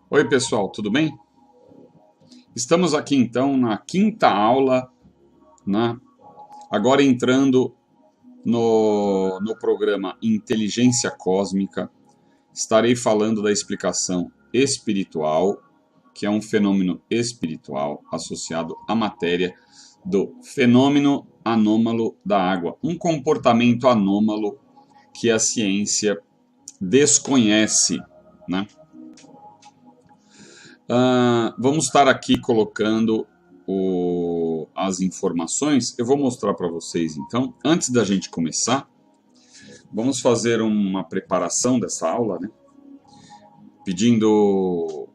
Oi, pessoal, tudo bem? Estamos aqui então na quinta aula, né? Agora entrando no programa Inteligência Cósmica. Estarei falando da explicação espiritual, que é um fenômeno espiritual associado à matéria do fenômeno anômalo da água, um comportamento anômalo que a ciência desconhece, né? Vamos estar aqui colocando as informações. Eu vou mostrar para vocês então. Antes da gente começar, vamos fazer uma preparação dessa aula, né? Pedindo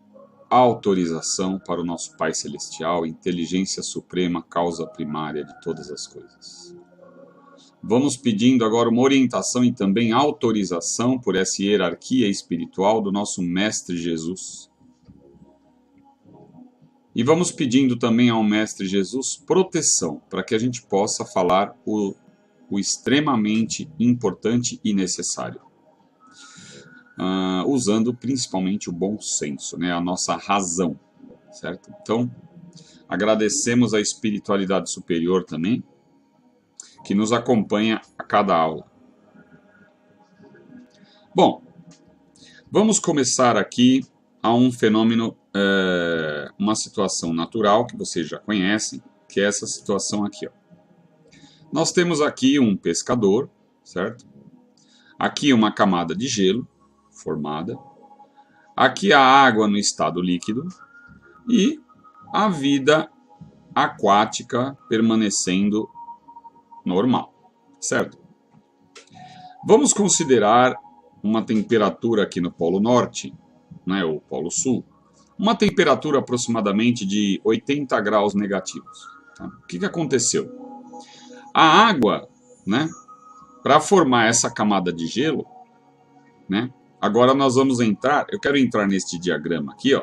autorização para o nosso Pai Celestial, inteligência suprema, causa primária de todas as coisas. Vamos pedindo agora uma orientação e também autorização por essa hierarquia espiritual do nosso Mestre Jesus. E vamos pedindo também ao Mestre Jesus proteção, para que a gente possa falar o extremamente importante e necessário. Usando principalmente o bom senso, né, a nossa razão, certo? Então, agradecemos a espiritualidade superior também, que nos acompanha a cada aula. Bom, vamos começar aqui a um fenômeno, uma situação natural que vocês já conhecem, que é essa situação aqui, ó. Nós temos aqui um pescador, certo? Aqui uma camada de gelo formada. Aqui a água no estado líquido e a vida aquática permanecendo normal, certo? Vamos considerar uma temperatura aqui no Polo Norte, né, ou Polo Sul, uma temperatura aproximadamente de 80 graus negativos. Tá? O que aconteceu? A água, né, para formar essa camada de gelo, né, agora nós vamos entrar, eu quero entrar neste diagrama aqui, ó,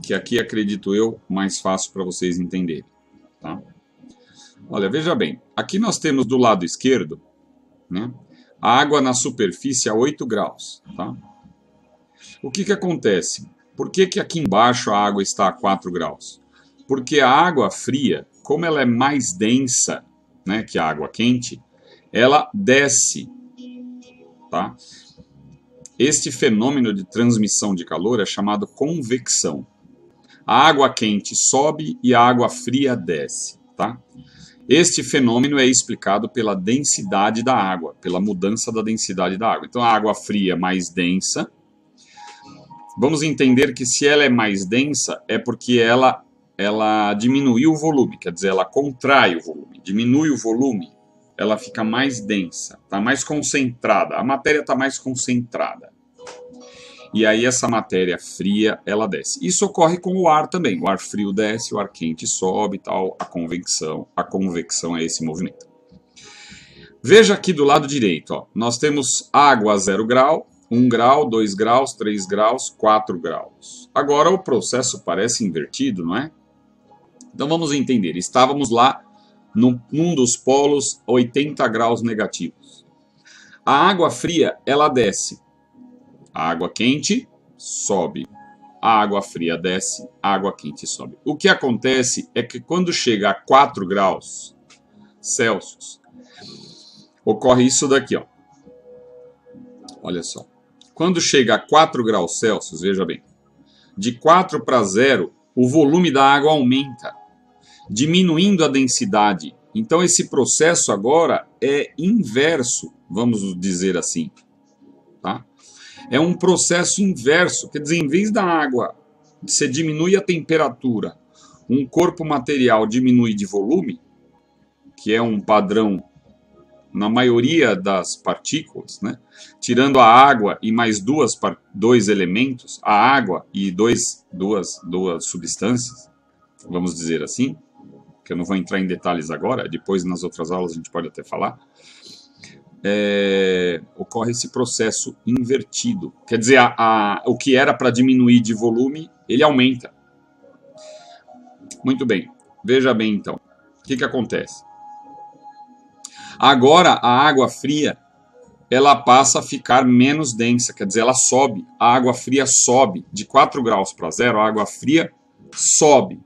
que aqui acredito eu mais fácil para vocês entenderem. Tá? Olha, veja bem, aqui nós temos do lado esquerdo, né, a água na superfície a 8 graus. Tá? O que acontece? Por que aqui embaixo a água está a 4 graus? Porque a água fria, como ela é mais densa, né, que a água quente, ela desce. Tá? Este fenômeno de transmissão de calor é chamado convecção. A água quente sobe e a água fria desce. Tá? Este fenômeno é explicado pela densidade da água, pela mudança da densidade da água. Então a água fria é mais densa. Vamos entender que se ela é mais densa é porque ela diminuiu o volume, quer dizer, ela contrai o volume, diminui o volume, ela fica mais densa, está mais concentrada, a matéria está mais concentrada. E aí essa matéria fria, ela desce. Isso ocorre com o ar também, o ar frio desce, o ar quente sobe e tal, a convecção é esse movimento. Veja aqui do lado direito, ó, nós temos água a 0 grau, 1 grau, 2 graus, 3 graus, 4 graus. Agora o processo parece invertido, não é? Então vamos entender. Estávamos lá num dos polos 80 graus negativos. A água fria, ela desce. A água quente sobe. A água fria desce, a água quente sobe. O que acontece é que quando chega a 4 graus Celsius, ocorre isso daqui, ó. Olha só. Quando chega a 4 graus Celsius, veja bem, de 4 para 0, o volume da água aumenta, diminuindo a densidade. Então esse processo agora é inverso, vamos dizer assim. Tá? É um processo inverso, quer dizer, em vez da água, você diminui a temperatura, um corpo material diminui de volume, que é um padrão na maioria das partículas, né? Tirando a água e mais dois elementos, a água e duas substâncias, vamos dizer assim, que eu não vou entrar em detalhes agora, depois nas outras aulas a gente pode até falar, ocorre esse processo invertido. Quer dizer, o que era para diminuir de volume, ele aumenta. Muito bem, veja bem então, o que acontece? Agora a água fria, ela passa a ficar menos densa, quer dizer, ela sobe, a água fria sobe, de 4 graus para 0, a água fria sobe,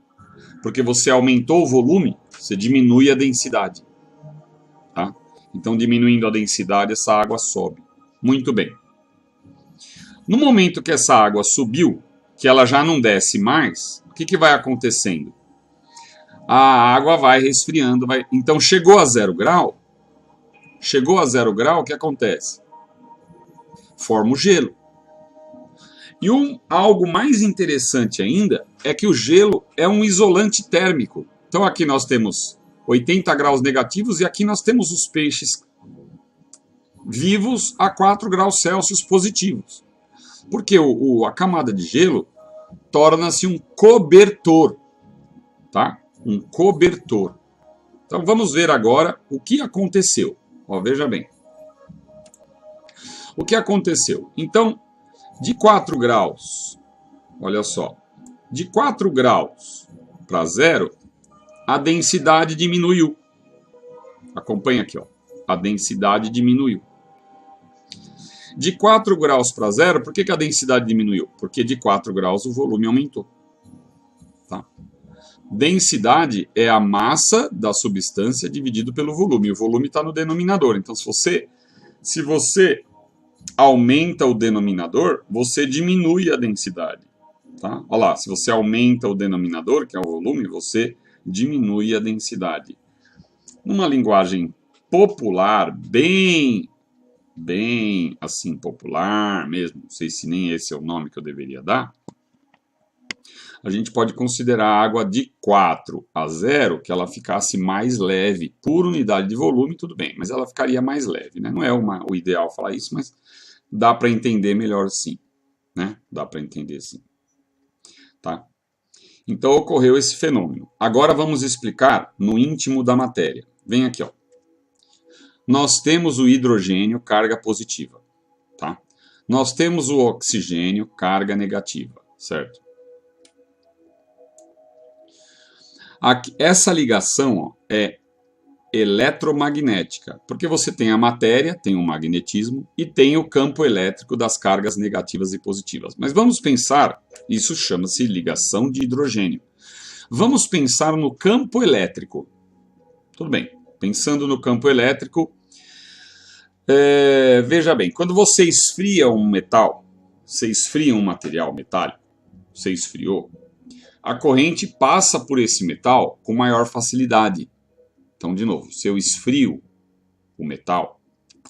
porque você aumentou o volume, você diminui a densidade, tá? Então, diminuindo a densidade, essa água sobe. Muito bem. No momento que essa água subiu, que ela já não desce mais, o que vai acontecendo? A água vai resfriando, então chegou a 0 grau, o que acontece? Forma o gelo. E algo mais interessante ainda é que o gelo é um isolante térmico. Então aqui nós temos 80 graus negativos e aqui nós temos os peixes vivos a 4 graus Celsius positivos. Porque a camada de gelo torna-se um cobertor, tá? Um cobertor. Então vamos ver agora o que aconteceu. Ó, veja bem. O que aconteceu? Então, de 4 graus, olha só, de 4 graus para 0, a densidade diminuiu. Acompanha aqui, ó. A densidade diminuiu. De 4 graus para 0, por que a densidade diminuiu? Porque de 4 graus o volume aumentou. Tá? Densidade é a massa da substância dividido pelo volume. O volume está no denominador. Então, se você aumenta o denominador, você diminui a densidade. Tá? Olha lá, se você aumenta o denominador, que é o volume, você diminui a densidade. Numa linguagem popular, bem assim, popular mesmo, não sei se nem esse é o nome que eu deveria dar, a gente pode considerar a água de 4 a 0 que ela ficasse mais leve. Por unidade de volume, tudo bem, mas ela ficaria mais leve, né? Não é o ideal falar isso, mas dá para entender melhor sim, né? Dá para entender sim. Tá? Então ocorreu esse fenômeno. Agora vamos explicar no íntimo da matéria. Vem aqui, ó. Nós temos o hidrogênio, carga positiva, tá? Nós temos o oxigênio, carga negativa, certo? Essa ligação, ó, é eletromagnética, porque você tem a matéria, tem o magnetismo e tem o campo elétrico das cargas negativas e positivas. Mas vamos pensar, isso chama-se ligação de hidrogênio. Vamos pensar no campo elétrico. Tudo bem, pensando no campo elétrico, veja bem, quando você esfria um metal, você esfria um material metálico, você esfriou, a corrente passa por esse metal com maior facilidade. Então, de novo, se eu esfrio o metal,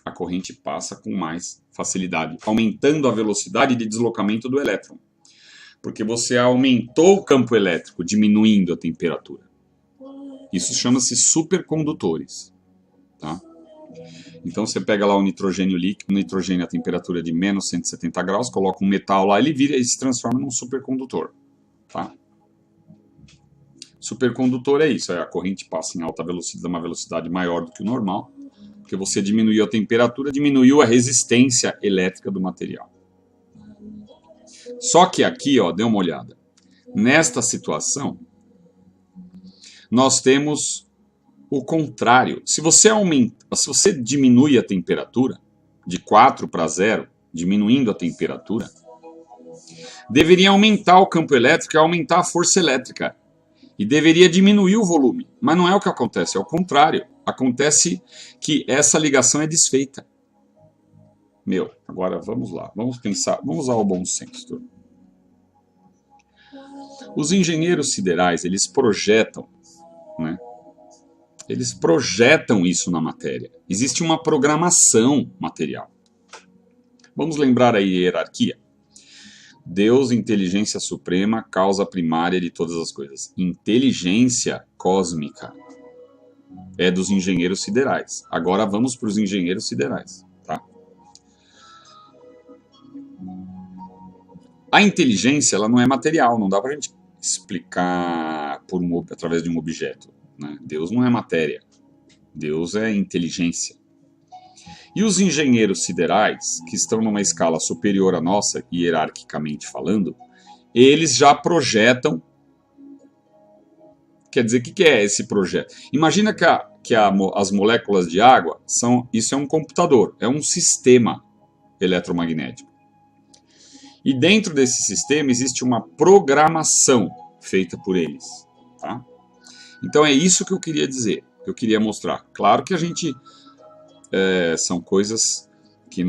a corrente passa com mais facilidade, aumentando a velocidade de deslocamento do elétron. Porque você aumentou o campo elétrico, diminuindo a temperatura. Isso chama-se supercondutores. Tá? Então, você pega lá o nitrogênio líquido, o nitrogênio a temperatura de menos 170 graus, coloca um metal lá, ele vira e se transforma num supercondutor. Tá? Supercondutor é isso, a corrente passa em alta velocidade, uma velocidade maior do que o normal, porque você diminuiu a temperatura, diminuiu a resistência elétrica do material. Só que aqui, ó, dê uma olhada, nesta situação, nós temos o contrário. Se você diminui a temperatura de 4 para 0, diminuindo a temperatura, deveria aumentar o campo elétrico e aumentar a força elétrica. E deveria diminuir o volume. Mas não é o que acontece, é o contrário. Acontece que essa ligação é desfeita. Agora vamos lá. Vamos pensar, vamos usar o bom senso. Os engenheiros siderais, eles projetam, né? Eles projetam isso na matéria. Existe uma programação material. Vamos lembrar aí a hierarquia. Deus, inteligência suprema, causa primária de todas as coisas. Inteligência cósmica é dos engenheiros siderais. Agora vamos para os engenheiros siderais. Tá? A inteligência ela não é material, não dá para a gente explicar através de um objeto. Né? Deus não é matéria. Deus é inteligência. E os engenheiros siderais, que estão numa escala superior à nossa, hierarquicamente falando, eles já projetam. Quer dizer, o que é esse projeto? Imagina que as moléculas de água isso é um computador, é um sistema eletromagnético. E dentro desse sistema existe uma programação feita por eles. Tá? Então é isso que eu queria dizer, que eu queria mostrar. Claro que a gente... são coisas que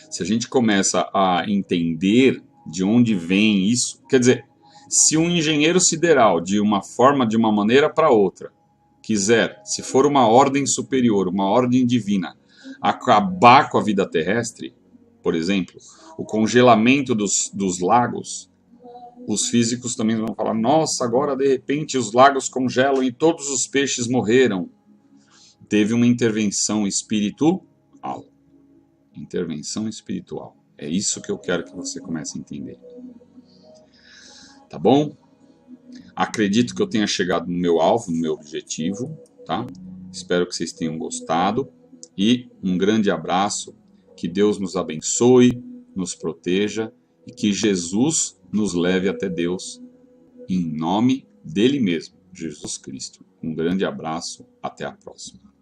se a gente começa a entender de onde vem isso, quer dizer, se um engenheiro sideral de uma maneira para outra quiser, se for uma ordem superior, uma ordem divina, acabar com a vida terrestre, por exemplo, o congelamento dos lagos, os físicos também vão falar, nossa, agora de repente os lagos congelam e todos os peixes morreram. Teve uma intervenção espiritual. Intervenção espiritual. É isso que eu quero que você comece a entender. Tá bom? Acredito que eu tenha chegado no meu alvo, no meu objetivo, tá? Espero que vocês tenham gostado e um grande abraço. Que Deus nos abençoe, nos proteja e que Jesus nos leve até Deus em nome dele mesmo, Jesus Cristo. Um grande abraço, até a próxima.